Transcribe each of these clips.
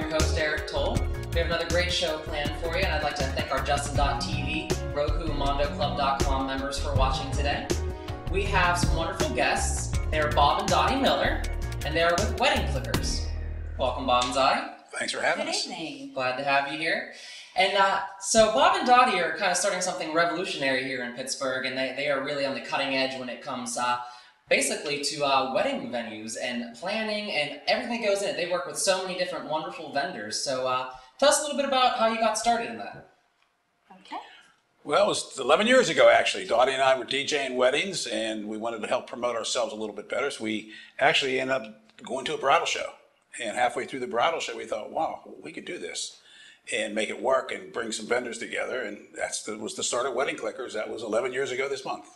I'm your host, Eric Toll. We have another great show planned for you, and I'd like to thank our Justin.tv, Roku, MondoClub.com members for watching today. We have some wonderful guests. They are Bob and Dottie Miller, and they are with Wedding Clickers. Welcome, Bob and Dottie. Thanks for having us. Good evening. Glad to have you here. And so Bob and Dottie are kind of starting something revolutionary here in Pittsburgh, and they are really on the cutting edge when it comes basically to wedding venues and planning and everything that goes in it. They work with so many different wonderful vendors. So tell us a little bit about how you got started in that. Okay. Well, it was 11 years ago, actually. Dottie and I were DJing weddings, and we wanted to help promote ourselves a little bit better. So we actually ended up going to a bridal show. And halfway through the bridal show, we thought, wow, we could do this and make it work and bring some vendors together. And that was the start of Wedding Clickers. That was 11 years ago this month.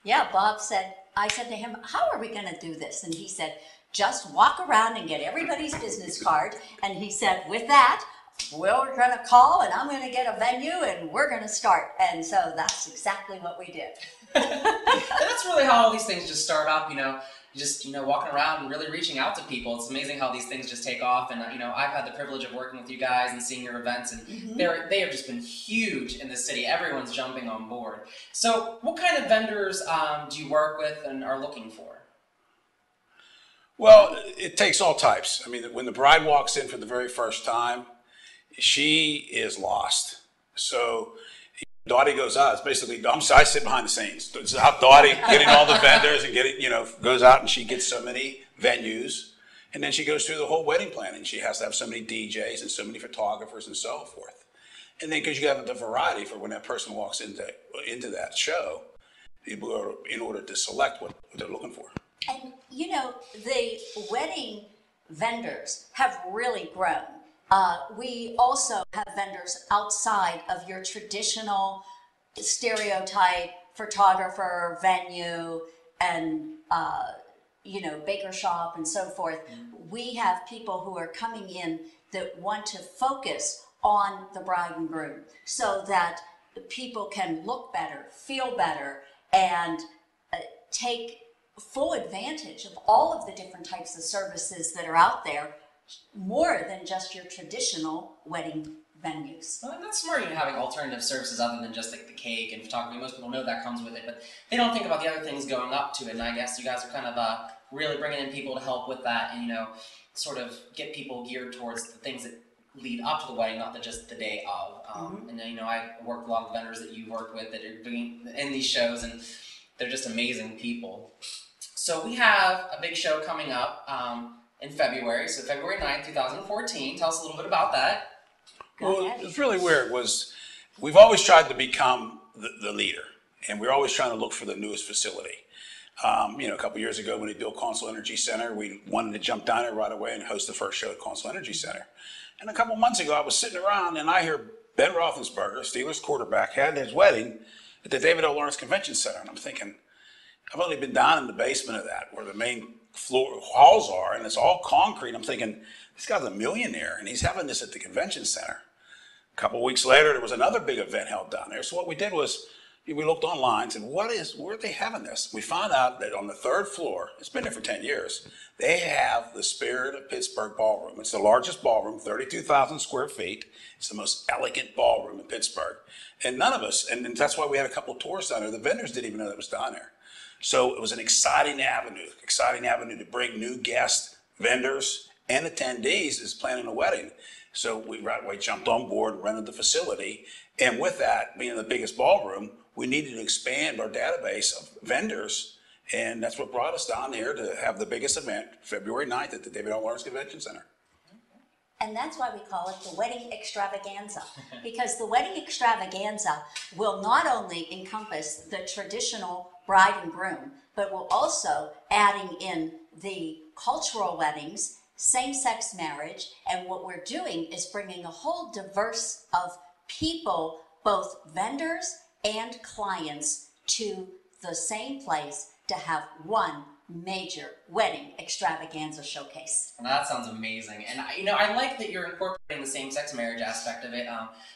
Yeah, Bob said, I said to him, how are we going to do this? And he said, just walk around and get everybody's business card. And he said, with that, we're going to call and I'm going to get a venue and we're going to start. And so that's exactly what we did. And that's really how all these things just start up, just walking around and really reaching out to people. It's amazing how these things just take off. And I've had the privilege of working with you guys and seeing your events, and they have just been huge in the city. Everyone's jumping on board. So what kind of vendors do you work with and are looking for? Well, it takes all types. I mean, when the bride walks in for the very first time, she is lost. So Dottie goes out. It's basically, I sit behind the scenes. It's out Dottie getting all the vendors and goes out and she gets so many venues. And then she goes through the whole wedding planning. She has to have so many DJs and so many photographers and so forth. And then because you have the variety for when that person walks into that show, in order to select what they're looking for. And the wedding vendors have really grown. We also have vendors outside of your traditional stereotype photographer, venue, and baker shop and so forth. We have people who are coming in that want to focus on the bride and groom so that people can look better, feel better, and take full advantage of all of the different types of services that are out there, more than just your traditional wedding venues. Well, that's smart, having alternative services other than just like the cake and photography. Most people know that comes with it, but they don't think about the other things going up to it. And I guess you guys are kind of really bringing in people to help with that and, sort of get people geared towards the things that lead up to the wedding, not just the day of. And I work with a lot of vendors that you work with that are doing in these shows, and they're just amazing people. So we have a big show coming up in February, so February 9th, 2014. Tell us a little bit about that. Well, it's really weird. We've always tried to become the leader, and we're always trying to look for the newest facility. A couple years ago when we built Consol Energy Center, we wanted to jump down there right away and host the first show at Consol Energy Center. And a couple months ago, I was sitting around and I hear Ben Roethlisberger, Steelers quarterback, had his wedding at the David L. Lawrence Convention Center. And I'm thinking, I've only been down in the basement of that where the main floor halls are, and it's all concrete. I'm thinking, this guy's a millionaire, and he's having this at the convention center. A couple of weeks later, there was another big event held down there. So what we did was, we looked online and said, where are they having this? We found out that on the third floor, it's been there for 10 years, they have the Spirit of Pittsburgh Ballroom. It's the largest ballroom, 32,000 square feet. It's the most elegant ballroom in Pittsburgh. And none of us, and that's why we had a couple of tours down there, the vendors didn't even know that was down there. So it was an exciting avenue to bring new guests, vendors, and attendees as planning a wedding. So we right away jumped on board, rented the facility, and with that, being the biggest ballroom, we needed to expand our database of vendors, and that's what brought us down here to have the biggest event, February 9th at the David L. Lawrence Convention Center. And that's why we call it the Wedding Extravaganza, because the Wedding Extravaganza will not only encompass the traditional bride and groom, but will also adding in the cultural weddings, same-sex marriage, and what we're doing is bringing a whole diverse of people, both vendors and clients, to the same place to have one major wedding extravaganza showcase. Well, that sounds amazing, and I like that you're incorporating the same-sex marriage aspect of it.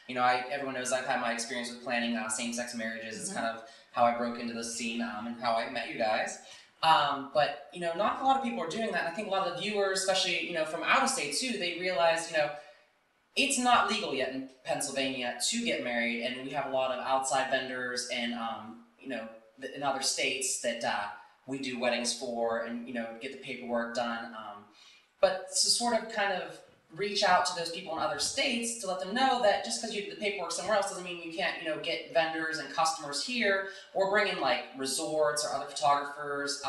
Everyone knows I've had my experience with planning same-sex marriages. It's kind of how I broke into the scene and how I met you guys. But not a lot of people are doing that. And I think a lot of the viewers, especially from out of state too, they realize it's not legal yet in Pennsylvania to get married, and we have a lot of outside vendors and in other states that we do weddings for, and get the paperwork done. But to sort of kind of reach out to those people in other states to let them know that just because you do the paperwork somewhere else doesn't mean you can't get vendors and customers here, or bring in like resorts or other photographers.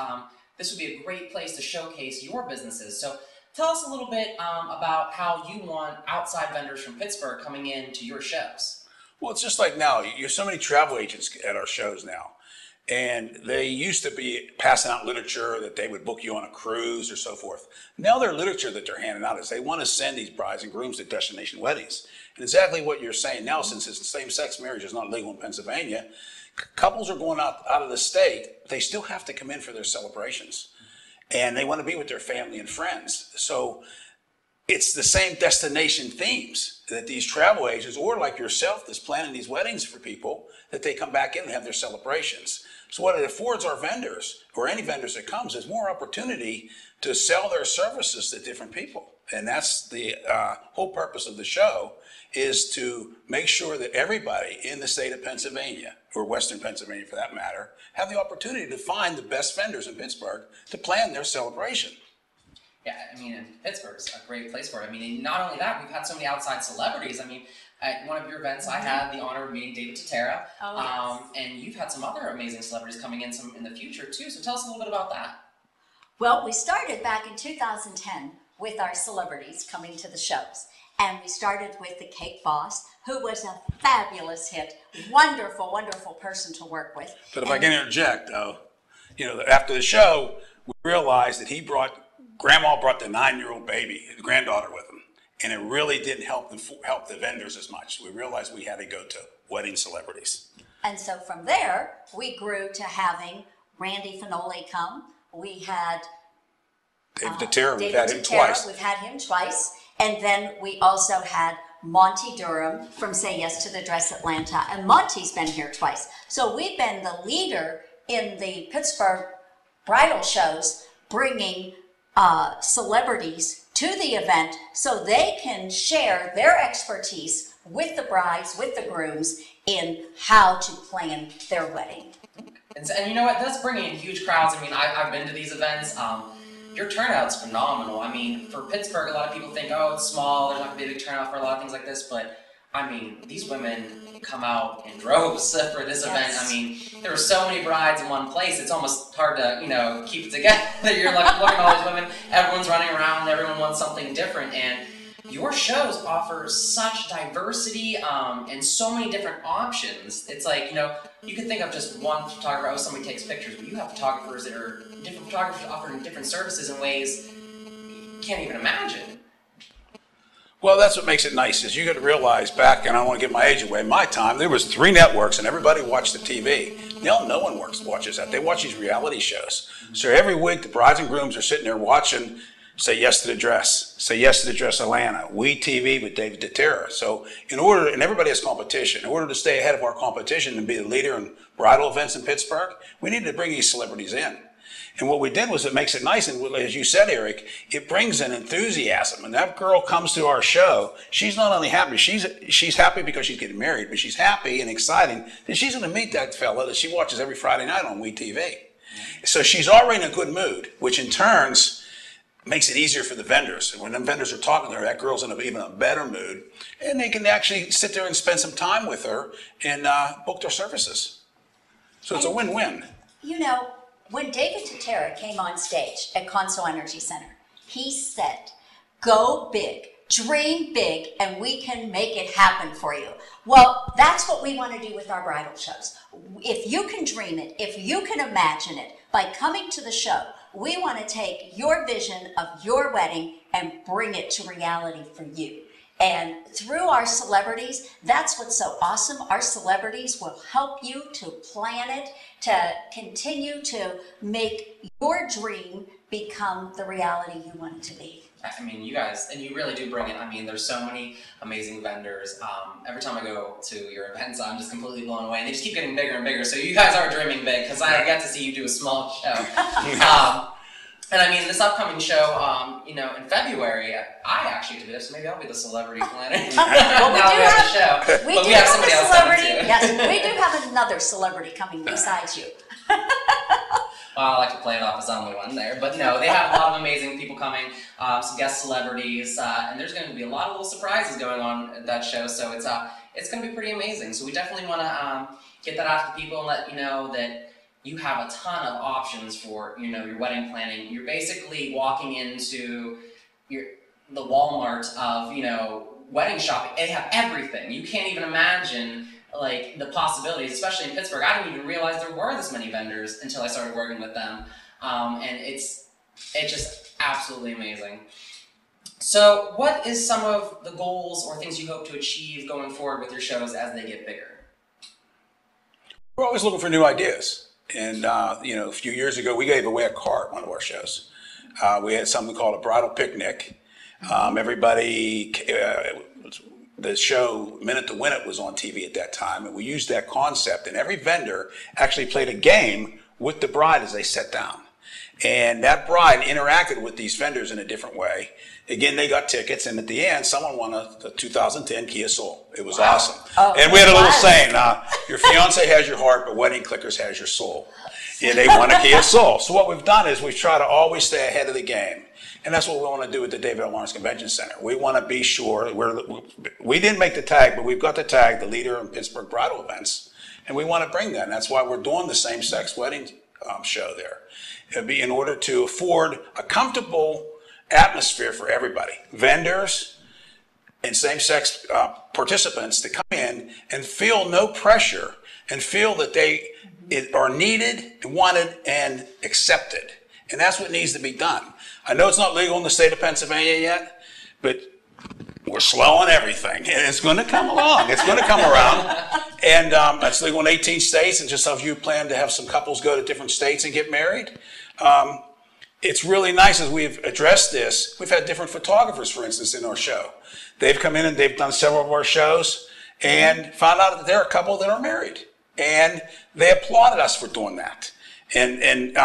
This would be a great place to showcase your businesses. So tell us a little bit about how you want outside vendors from Pittsburgh coming in to your shows. Well, it's just like now, you have so many travel agents at our shows now. And they used to be passing out literature that they would book you on a cruise or so forth. Now their literature that they're handing out is they want to send these brides and grooms to destination weddings. And exactly what you're saying now, since it's same-sex marriage is not legal in Pennsylvania, couples are going out of the state, they still have to come in for their celebrations. And they want to be with their family and friends. So it's the same destination themes that these travel agents, or like yourself that's planning these weddings for people, that they come back in and have their celebrations. So what it affords our vendors, or any vendors that comes, is more opportunity to sell their services to different people. And that's the whole purpose of the show, is to make sure that everybody in the state of Pennsylvania, or Western Pennsylvania for that matter, have the opportunity to find the best vendors in Pittsburgh to plan their celebration. Yeah, I mean, and Pittsburgh's a great place for it. I mean, not only that, we've had so many outside celebrities. I mean, at one of your events, I had the honor of meeting David Totera. Oh, yes. And you've had some other amazing celebrities coming in in the future, too. So tell us a little bit about that. Well, we started back in 2010 with our celebrities coming to the shows. And we started with the Cake Boss, who was a fabulous hit. Wonderful, wonderful person to work with. But if I can interject, though, after the show, we realized that Grandma brought the 9-year-old baby, his granddaughter, with him. And it really didn't help the vendors as much. We realized we had to go to wedding celebrities. And so from there, we grew to having Randy Finoli come. We had David Totera, we've David had him Totera, twice. We've had him twice. And then we also had Monty Durham from Say Yes to the Dress Atlanta. And Monty's been here twice. So we've been the leader in the Pittsburgh bridal shows, bringing celebrities to the event so they can share their expertise with the brides, with the grooms, in how to plan their wedding. And you know what? That's bringing in huge crowds. I mean, I've been to these events. Your turnout's phenomenal. I mean, for Pittsburgh, a lot of people think, oh, it's small, there's not going to be a big turnout for a lot of things like this. But, I mean, these women come out in droves for this event. I mean, there were so many brides in one place, it's almost hard to, keep it together. You're like looking at all these women, everyone's running around, everyone wants something different. And your shows offer such diversity and so many different options. It's like, you can think of just one photographer, oh, somebody takes pictures, but you have photographers that are different photographers offering different services in ways you can't even imagine. Well, that's what makes it nice, is you got to realize back, and I don't want to give my age away, my time, there was 3 networks and everybody watched the TV. Now no one watches that. They watch these reality shows. So every week the brides and grooms are sitting there watching Say Yes to the Dress, Say Yes to the Dress Atlanta, We TV with David Totera. So and everybody has competition. In order to stay ahead of our competition and be the leader in bridal events in Pittsburgh, we need to bring these celebrities in. And what we did was, it makes it nice, and as you said, Eric, it brings an enthusiasm. And that girl comes to our show, she's not only happy, she's happy because she's getting married, but she's happy and exciting that she's going to meet that fella that she watches every Friday night on WeTV. So she's already in a good mood, which in turns makes it easier for the vendors. And when them vendors are talking to her, that girl's in even a better mood, and they can actually sit there and spend some time with her and book their services. So it's a win-win. When David Totera came on stage at Consol Energy Center, he said, go big, dream big, and we can make it happen for you. Well, that's what we want to do with our bridal shows. If you can dream it, if you can imagine it, by coming to the show, we want to take your vision of your wedding and bring it to reality for you. And through our celebrities, that's what's so awesome. Our celebrities will help you to plan it, to continue to make your dream become the reality you want it to be. I mean, you guys, and you really do bring it. I mean, there's so many amazing vendors. Every time I go to your events, I'm just completely blown away. And they just keep getting bigger and bigger. So you guys are dreaming big, because I get to see you do a small show. And I mean, this upcoming show, in February, I actually get to be there, so maybe I'll be the celebrity planner. Well, now we have the show. We But do we have have somebody a else celebrity. coming too. Yes, we do have another celebrity coming besides you. Well, I like to play it off as I'm the one there. But no, they have a lot of amazing people coming, some guest celebrities, and there's going to be a lot of little surprises going on at that show. So it's going to be pretty amazing. So we definitely want to get that out to people and let you know that you have a ton of options for your wedding planning. You're basically walking into the Walmart of wedding shopping. They have everything. You can't even imagine like the possibilities, especially in Pittsburgh. I didn't even realize there were this many vendors until I started working with them, and it's just absolutely amazing. So, what is some of the goals or things you hope to achieve going forward with your shows as they get bigger? We're always looking for new ideas. And, a few years ago, we gave away a car at one of our shows. We had something called a bridal picnic. Everybody, the show Minute to Win It was on TV at that time, and we used that concept. And every vendor actually played a game with the bride as they sat down. And that bride interacted with these vendors in a different way. Again, they got tickets, and at the end, someone won a 2010 Kia Soul. It was awesome. Oh, and we had a little saying, your fiance has your heart, but Wedding Clickers has your soul. Yeah, they won a Kia Soul. So what we've done is we've tried to always stay ahead of the game. And that's what we want to do at the David L. Lawrence Convention Center. We want to be sure, we didn't make the tag, but we've got the tag, the leader in Pittsburgh bridal events, and we want to bring that. And that's why we're doing the same-sex wedding show there. It'd be in order to afford a comfortable atmosphere for everybody, vendors and same-sex participants, to come in and feel no pressure and feel that they are needed, wanted, and accepted. And that's what needs to be done. I know it's not legal in the state of Pennsylvania yet, but we're slow on everything, and it's going to come along. It's going to come around, and that's legal in 18 states. And just as you plan to have some couples go to different states and get married, it's really nice as we've addressed this. We've had different photographers, for instance, in our show. They've come in and they've done several of our shows and found out that they're a couple that are married, and they applauded us for doing that and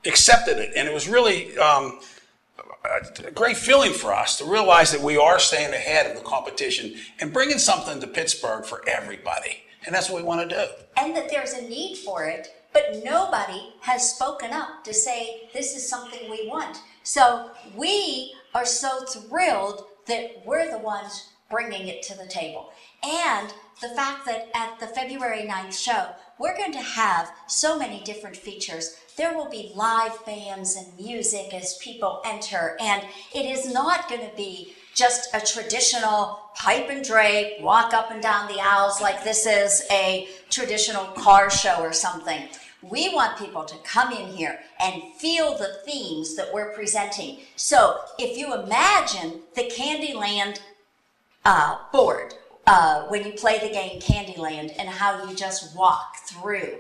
accepted it. And it was really a great feeling for us to realize that we are staying ahead of the competition and bringing something to Pittsburgh for everybody. And that's what we want to do. And that there's a need for it, but nobody has spoken up to say this is something we want. So we are so thrilled that we're the ones bringing it to the table. And the fact that at the February 9th show, we're going to have so many different features. There will be live bands and music as people enter, and it is not going to be just a traditional pipe and drape, walk up and down the aisles like this is a traditional car show or something. We want people to come in here and feel the themes that we're presenting. So if you imagine the Candyland board, when you play the game Candyland and how you just walk through,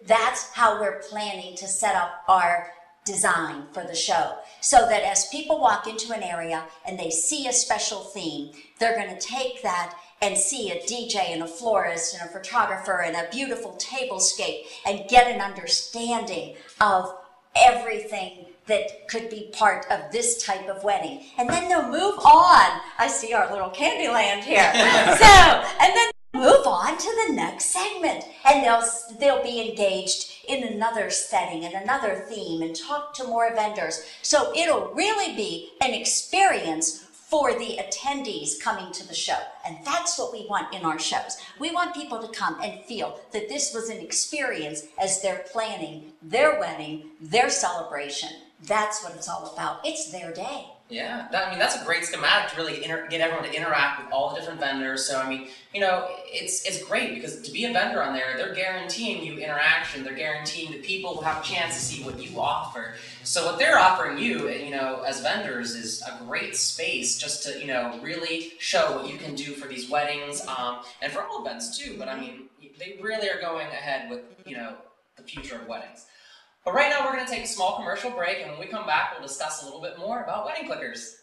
that's how we're planning to set up our design for the show. So that as people walk into an area and they see a special theme, they're going to take that and see a DJ and a florist and a photographer and a beautiful tablescape and get an understanding of everything that could be part of this type of wedding. And then they'll move on. I see our little Candyland here. And then move on to the next segment, and they'll be engaged in another setting and another theme and talk to more vendors. So it'll really be an experience for the attendees coming to the show. And that's what we want in our shows. We want people to come and feel that this was an experience as they're planning their wedding, their celebration. That's what it's all about. It's their day. Yeah, that's a great schematic to really get everyone to interact with all the different vendors. So it's great because to be a vendor on there, they're guaranteeing you interaction. They're guaranteeing that people will have a chance to see what you offer. So what they're offering you, as vendors, is a great space just to really show what you can do for these weddings, and for all events too. But they really are going ahead with the future of weddings. But right now we're going to take a small commercial break, and when we come back, we'll discuss a little bit more about wedding clickers.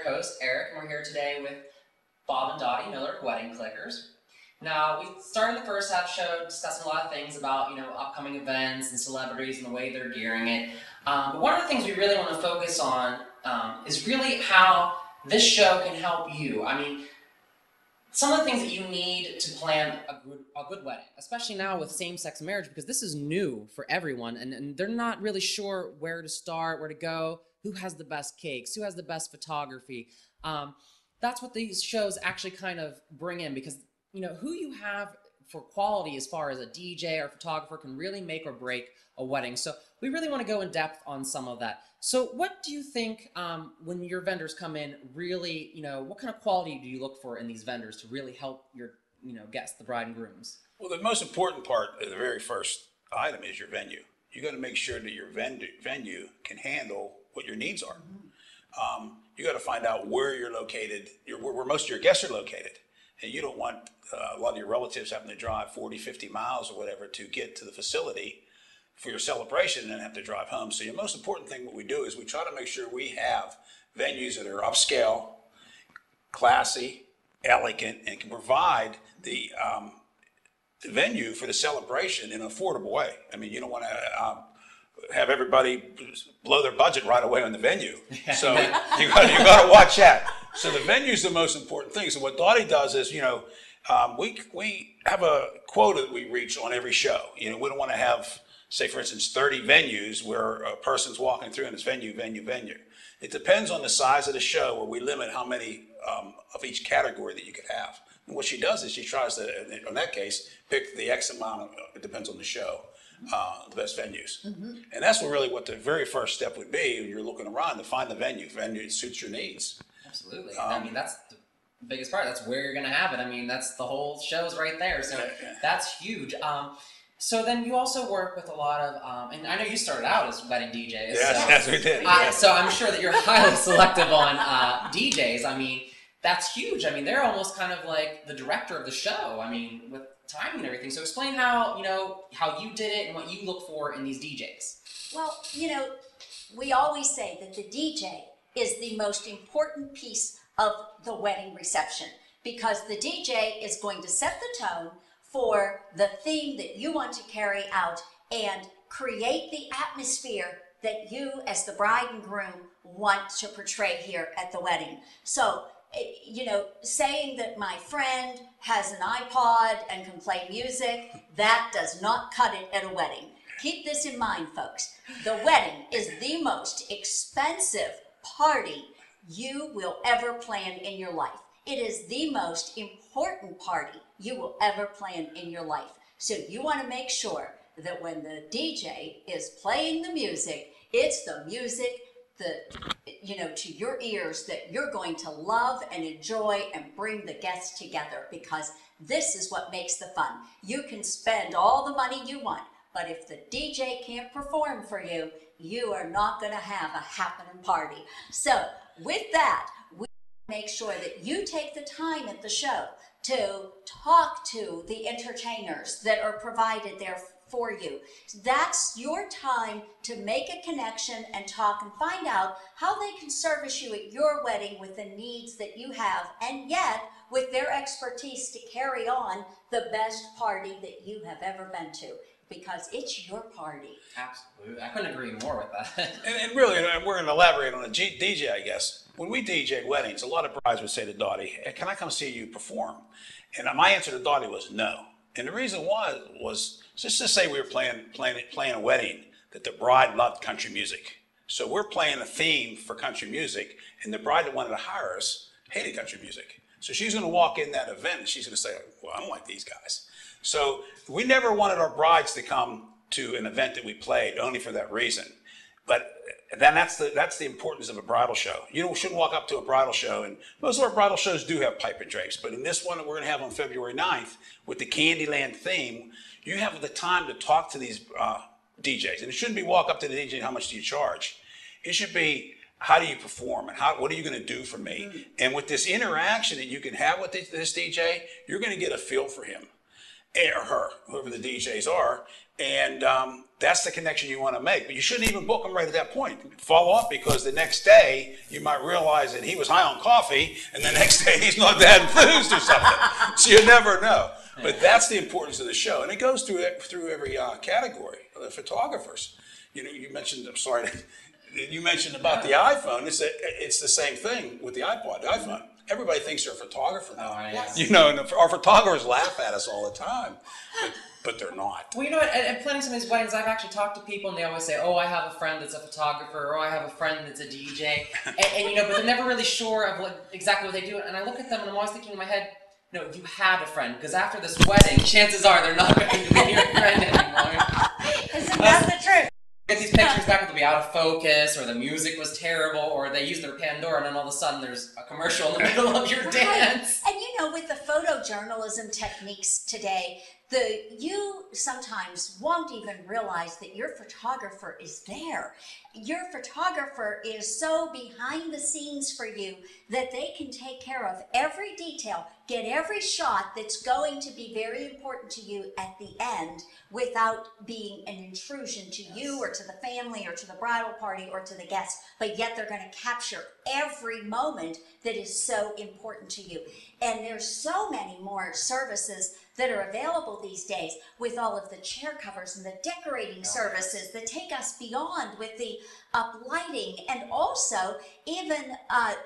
host, Eric, and we're here today with Bob and Dottie Miller, Wedding Clickers. Now, we started the first half show discussing a lot of things about, upcoming events and celebrities and the way they're gearing it. But one of the things we really want to focus on is really how this show can help you. I mean, some of the things that you need to plan a good wedding, especially now with same-sex marriage, because this is new for everyone, and they're not really sure where to start, where to go, who has the best cakes, who has the best photography. That's what these shows actually kind of bring in, because who you have for quality as far as a DJ or photographer can really make or break a wedding. So we really want to go in depth on some of that. So what do you think when your vendors come in, really, what kind of quality do you look for in these vendors to really help your, guests, the bride and grooms? Well, the most important part of the very first item is your venue. You got to make sure that your venue can handle what your needs are. You got to find out where you're located, where most of your guests are located. And you don't want a lot of your relatives having to drive 40, 50 miles or whatever to get to the facility for your celebration and then have to drive home. So your most important thing, what we do is we try to make sure we have venues that are upscale, classy, elegant, and can provide the venue for the celebration in an affordable way. I mean, you don't want to have everybody blow their budget right away on the venue. So you got to watch that. So the venue is the most important thing. So what Dottie does is, we have a quota that we reach on every show. We don't want to have, say, for instance, 30 venues where a person's walking through and it's venue. It depends on the size of the show where we limit how many of each category that you could have. And what she does is she tries to, in that case, pick the X amount, it depends on the show, the best venues. Mm-hmm. And that's what the very first step would be when you're looking around to find the venue that suits your needs. Absolutely. I mean, that's the biggest part. That's where you're going to have it. I mean, that's the whole show's right there. So that's huge. So then you also work with a lot of, and I know you started out as wedding DJs. Yes, we did. So I'm sure that you're highly selective on DJs. I mean, that's huge. I mean, they're almost kind of like the director of the show. I mean, with timing and everything. So explain how you did it and what you look for in these DJs. Well, we always say that the DJ is the most important piece of the wedding reception, because the DJ is going to set the tone for the theme that you want to carry out and create the atmosphere that you as the bride and groom want to portray here at the wedding. So, saying that my friend has an iPod and can play music, that does not cut it at a wedding. Keep this in mind, folks. The wedding is the most expensive party you will ever plan in your life. It is the most important party you will ever plan in your life. So you want to make sure that when the DJ is playing the music, it's the music to your ears that you're going to love and enjoy and bring the guests together, because this is what makes the fun. You can spend all the money you want, but if the DJ can't perform for you, you are not going to have a happening party. So with that, we make sure that you take the time at the show to talk to the entertainers that are provided there for you. That's your time to make a connection and talk and find out how they can service you at your wedding with the needs that you have, and yet with their expertise to carry on the best party that you have ever been to, because it's your party. Absolutely. I couldn't agree more with that. and really, we're going to elaborate on the DJ, I guess. When we DJ weddings, a lot of brides would say to Dottie, hey, can I come see you perform? And my answer to Dottie was no. And the reason was just to say we were playing a wedding that the bride loved country music. So we're playing a theme for country music, and the bride that wanted to hire us hated country music. So she's going to walk in that event and she's going to say, well, I don't like these guys. So we never wanted our brides to come to an event that we played only for that reason. But then that's the importance of a bridal show. You shouldn't walk up to a bridal show, and most of our bridal shows do have pipe and drapes, but in this one that we're going to have on February 9th with the Candyland theme, you have the time to talk to these DJs. And it shouldn't be walk up to the DJ, how much do you charge? It should be, how do you perform, and what are you going to do for me? Mm-hmm. And with this interaction that you can have with this DJ, you're going to get a feel for him. or her, whoever the DJs are, and that's the connection you want to make. But you shouldn't even book them right at that point. Follow up, because the next day you might realize that he was high on coffee, and the next day he's not that enthused or something. So you never know. But that's the importance of the show, and it goes through every category. The photographers, you mentioned. I'm sorry, you mentioned about the iPhone. It's the same thing with the iPod, the iPhone. Everybody thinks they're a photographer now. Yes. And our photographers laugh at us all the time, but they're not. Well, at planning some of these weddings, I've actually talked to people, and they always say, "Oh, I have a friend that's a photographer," or "I have a friend that's a DJ," and but they're never really sure of exactly what they do. And I look at them, and I'm always thinking in my head, no, you had a friend, because after this wedding, chances are they're not going to be your friend anymore. Isn't that the truth? Get these pictures back, they'll be out of focus, or the music was terrible, or they used their Pandora, and then all of a sudden there's a commercial in the middle of your dance. And with the photojournalism techniques today, you sometimes won't even realize that your photographer is there. Your photographer is so behind the scenes for you that they can take care of every detail, get every shot that's going to be very important to you at the end without being an intrusion to you or to the family or to the bridal party or to the guests, but yet they're going to capture every moment that is so important to you. And there's so many more services that are available these days, with all of the chair covers and the decorating services that take us beyond, with the uplighting, and also even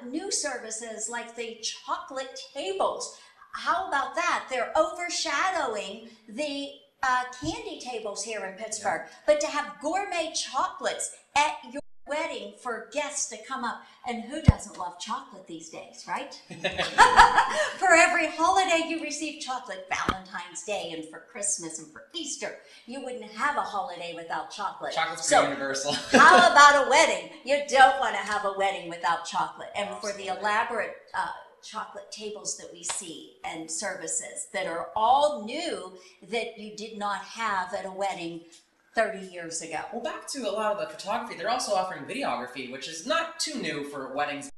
new services like the chocolate tables. How about that? They're overshadowing the candy tables here in Pittsburgh. But to have gourmet chocolates at your wedding for guests to come up, and who doesn't love chocolate these days, right? For every holiday you receive chocolate, Valentine's Day and for Christmas and for Easter. You wouldn't have a holiday without chocolate. Chocolate's pretty universal. How about a wedding? You don't want to have a wedding without chocolate. And for the elaborate chocolate tables that we see and services that are all new that you did not have at a wedding 30 years ago. Well, back to a lot of the photography, they're also offering videography, which is not too new for weddings.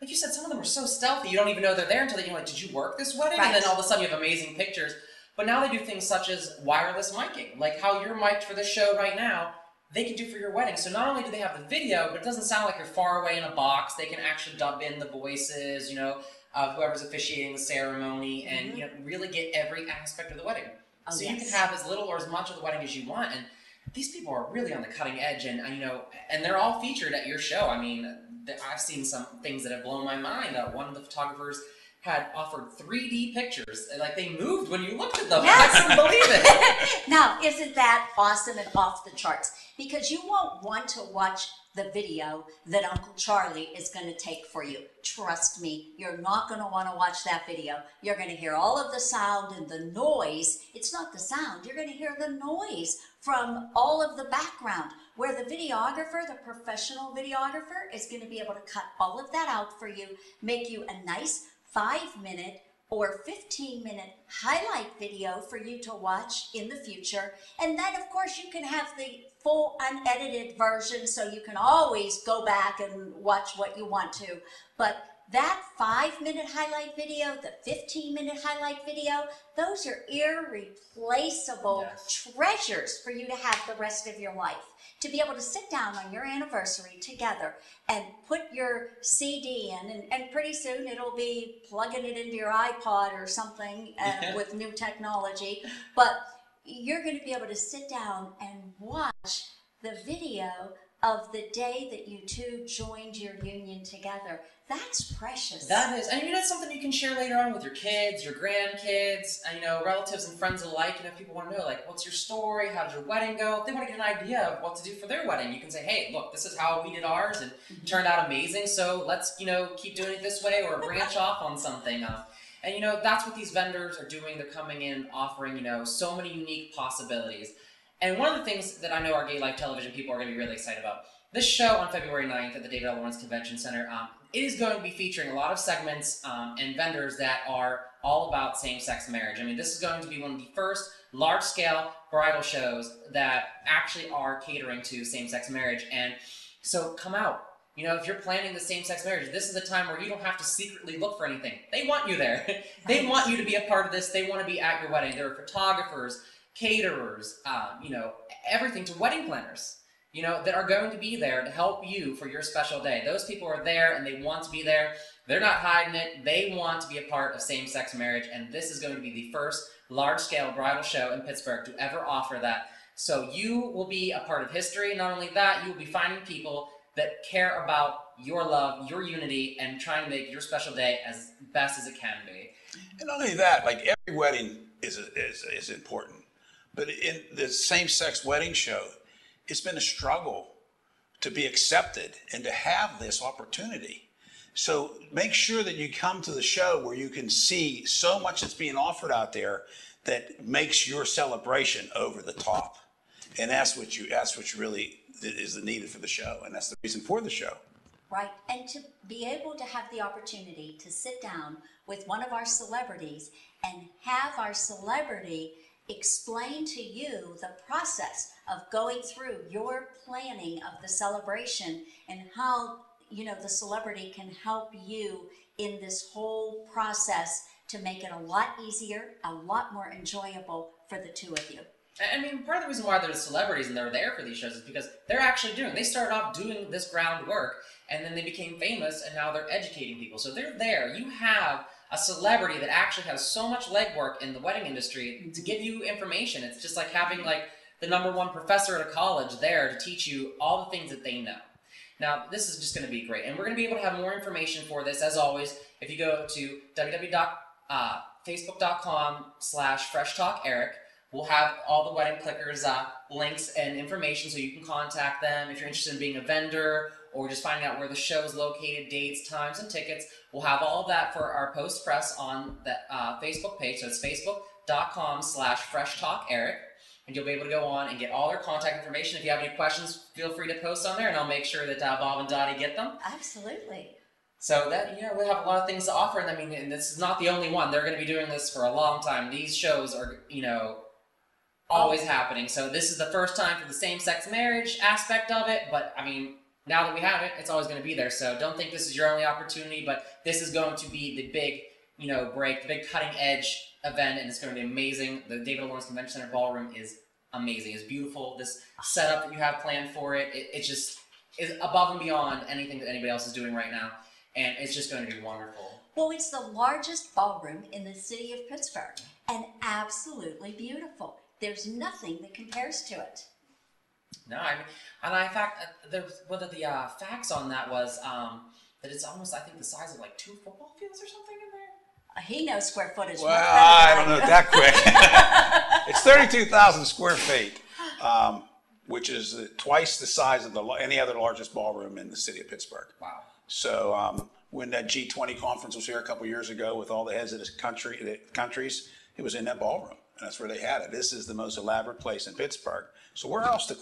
Like you said, some of them are so stealthy, you don't even know they're there until you're like, did you work this wedding? Right. And then all of a sudden you have amazing pictures. But now they do things such as wireless miking, like how you're mic'd for this show right now, they can do for your wedding. So not only do they have the video, but it doesn't sound like you're far away in a box. They can actually dub in the voices, of whoever's officiating the ceremony, and really get every aspect of the wedding. So you can have as little or as much of the wedding as you want, and these people are really on the cutting edge, and and they're all featured at your show. I mean, I've seen some things that have blown my mind. One of the photographers had offered 3D pictures, and like they moved when you looked at them. Yes. I couldn't believe it. Now, isn't that awesome and off the charts? Because you won't want to watch the video that Uncle Charlie is going to take for you. Trust me, you're not going to want to watch that video. You're going to hear all of the sound and the noise. It's not the sound. You're going to hear the noise from all of the background, where the videographer, the professional videographer, is going to be able to cut all of that out for you, make you a nice 5-minute or 15-minute highlight video for you to watch in the future. And then, of course, you can have the full unedited version, so you can always go back and watch what you want to. But that 5-minute highlight video, the 15-minute highlight video, those are irreplaceable treasures for you to have the rest of your life. To be able to sit down on your anniversary together and put your CD in, and pretty soon it'll be plugging it into your iPod or something with new technology, but you're going to be able to sit down and watch the video of the day that you two joined your union together. That's precious. That is, and that's something you can share later on with your kids, your grandkids, and relatives and friends alike. If people want to know, like, what's your story? How did your wedding go? If they want to get an idea of what to do for their wedding, you can say, hey, look, this is how we did ours, and it turned out amazing. So let's, keep doing it this way, or branch off on something. And that's what these vendors are doing. They're coming in, offering, so many unique possibilities. And one of the things that I know our Gay Life Television people are going to be really excited about, this show on February 9th at the David L. Lawrence Convention Center, it is going to be featuring a lot of segments and vendors that are all about same-sex marriage. I mean, this is going to be one of the first large-scale bridal shows that actually are catering to same-sex marriage. And so come out, You know, if you're planning the same-sex marriage, this is a time where you don't have to secretly look for anything. They want you there. They want you to be a part of this. They want to be at your wedding. There are photographers, caterers, you know, everything to wedding planners, you know, that are going to be there to help you for your special day. Those people are there and they want to be there. They're not hiding it. They want to be a part of same-sex marriage, and this is going to be the first large-scale bridal show in Pittsburgh to ever offer that. So you will be a part of history. Not only that, you will be finding people that care about your love, your unity, and trying to make your special day as best as it can be. And not only that, like every wedding is important, but in the same-sex wedding show, it's been a struggle to be accepted and to have this opportunity. So make sure that you come to the show where you can see so much that's being offered out there that makes your celebration over the top. And that's what really is the needed for the show, and that's the reason for the show. Right, and to be able to have the opportunity to sit down with one of our celebrities and have our celebrity explain to you the process of going through your planning of the celebration and how, you know, the celebrity can help you in this whole process to make it a lot easier, a lot more enjoyable for the two of you. I mean, part of the reason why they're celebrities and they're there for these shows is because they're actually they started off doing this groundwork, and then they became famous, and now they're educating people. So they're there. You have a celebrity that actually has so much legwork in the wedding industry to give you information. It's just like having like the #1 professor at a college there to teach you all the things that they know. Now, this is just going to be great, and we're going to be able to have more information for this, as always, if you go to www.facebook.com/FreshTalkEric. We'll have all the wedding clickers links and information so you can contact them if you're interested in being a vendor or just finding out where the show is located, dates, times, and tickets. We'll have all of that for our post press on the Facebook page. So it's facebook.com/FreshTalkEric. And you'll be able to go on and get all their contact information. If you have any questions, feel free to post on there, and I'll make sure that Bob and Dottie get them. Absolutely. So that, you know, we'll have a lot of things to offer. And I mean, and this is not the only one. They're going to be doing this for a long time. These shows are, you know, always happening. So this is the first time for the same-sex marriage aspect of it, but I mean, now that we have it, it's always going to be there. So don't think this is your only opportunity, but this is going to be the big, you know, break, the big cutting-edge event, and it's going to be amazing. The David Lawrence Convention Center ballroom is amazing. It's beautiful. This setup that you have planned for it, it just is above and beyond anything that anybody else is doing right now, and it's just going to be wonderful. Well, it's the largest ballroom in the city of Pittsburgh, and absolutely beautiful. There's nothing that compares to it. No, I mean, and in fact, one of the facts on that was that it's almost, I think, the size of like 2 football fields or something in there. He knows square footage. Well, I don't know that quick. It's 32,000 square feet, which is twice the size of any other largest ballroom in the city of Pittsburgh. Wow. So when that G20 conference was here a couple years ago with all the heads of the countries, it was in that ballroom. And that's where they had it. This is the most elaborate place in Pittsburgh. So where else to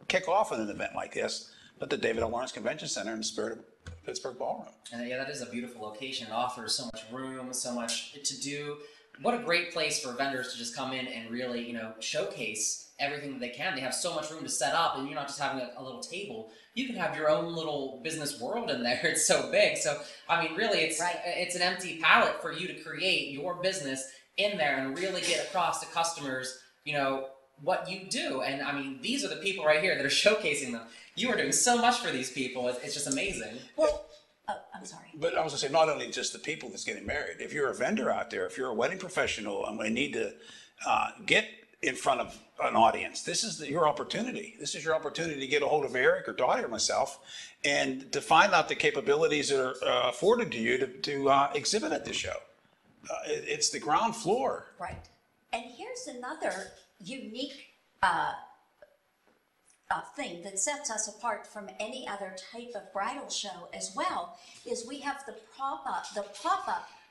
kick off an event like this but the David L. Lawrence Convention Center in the spirit of Pittsburgh Ballroom? And yeah, that is a beautiful location. It offers so much room, so much to do. What a great place for vendors to just come in and really, you know, showcase everything that they can. They have so much room to set up, and you're not just having a little table. You can have your own little business world in there. It's so big. So, I mean, really, it's an empty palette for you to create your business in there and really get across to customers, you know, what you do. And I mean, these are the people right here that are showcasing them. You are doing so much for these people. It's just amazing. Well, I'm sorry. But I was going to say, not only just the people that's getting married. If you're a vendor out there, if you're a wedding professional and we need to get in front of an audience, this is your opportunity. This is your opportunity to get a hold of Eric or Dottie or myself and to find out the capabilities that are afforded to you to exhibit at this show. It's the ground floor. Right. And here's another unique thing that sets us apart from any other type of bridal show as well, is we have the pop-up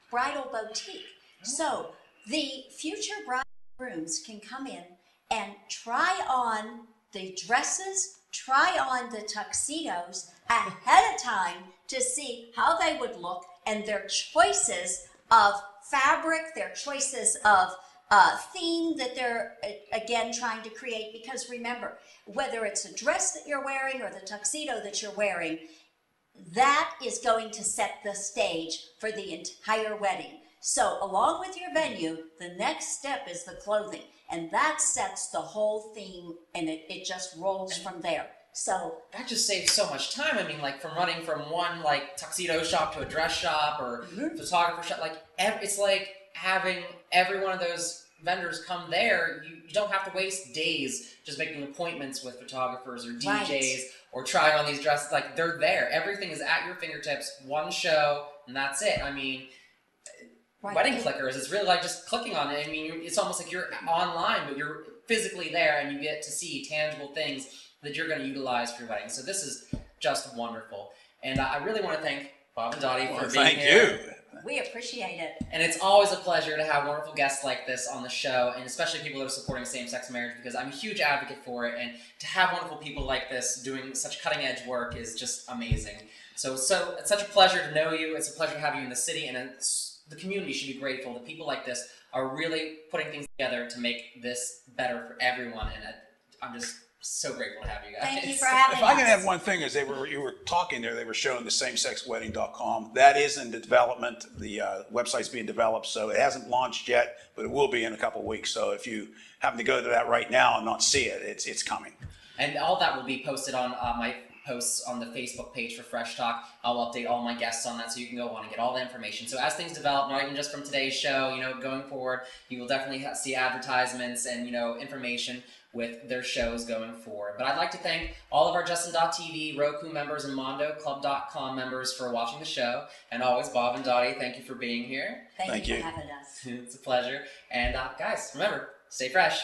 bridal boutique. So the future bride grooms can come in and try on the dresses, try on the tuxedos ahead of time to see how they would look, and their choices of fabric, their choices of theme that they're, again, trying to create. Because remember, whether it's a dress that you're wearing or the tuxedo that you're wearing, that is going to set the stage for the entire wedding. So along with your venue, the next step is the clothing, and that sets the whole theme, and it just rolls from there. So that just saves so much time. I mean, like from running from one like tuxedo shop to a dress shop or photographer shop, like it's like having every one of those vendors come there. You don't have to waste days just making appointments with photographers or DJs Right. or trying on these dresses. Like they're there. Everything is at your fingertips. One show and that's it. I mean, Right. wedding clickers, it's really like just clicking on it. I mean, it's almost like you're online, but you're physically there and you get to see tangible things that you're going to utilize for your wedding. So this is just wonderful. And I really want to thank Bob and Dottie for being Thank here. you. we appreciate it. And it's always a pleasure to have wonderful guests like this on the show, and especially people that are supporting same-sex marriage, because I'm a huge advocate for it, and to have wonderful people like this doing such cutting-edge work is just amazing. So it's such a pleasure to know you. It's a pleasure to have you in the city, and the community should be grateful that people like this are really putting things together to make this better for everyone, and I'm just so grateful to have you guys. Thank you for having If us. I can add one thing, as you were talking there, they were showing the samesexwedding.com. That is in the development. The website's being developed, so it hasn't launched yet, but it will be in a couple of weeks. So if you happen to go to that right now and not see it, it's coming. And all that will be posted on my posts on the Facebook page for Fresh Talk. I'll update all my guests on that so you can go on and get all the information. So as things develop, not even just from today's show, going forward, you will definitely see advertisements and, information with their shows going forward. But I'd like to thank all of our Justin.tv, Roku members, and MondoClub.com members for watching the show. And always, Bob and Dottie, thank you for being here. Thank Thank you you. for having us. It's a pleasure. And guys, remember, stay fresh.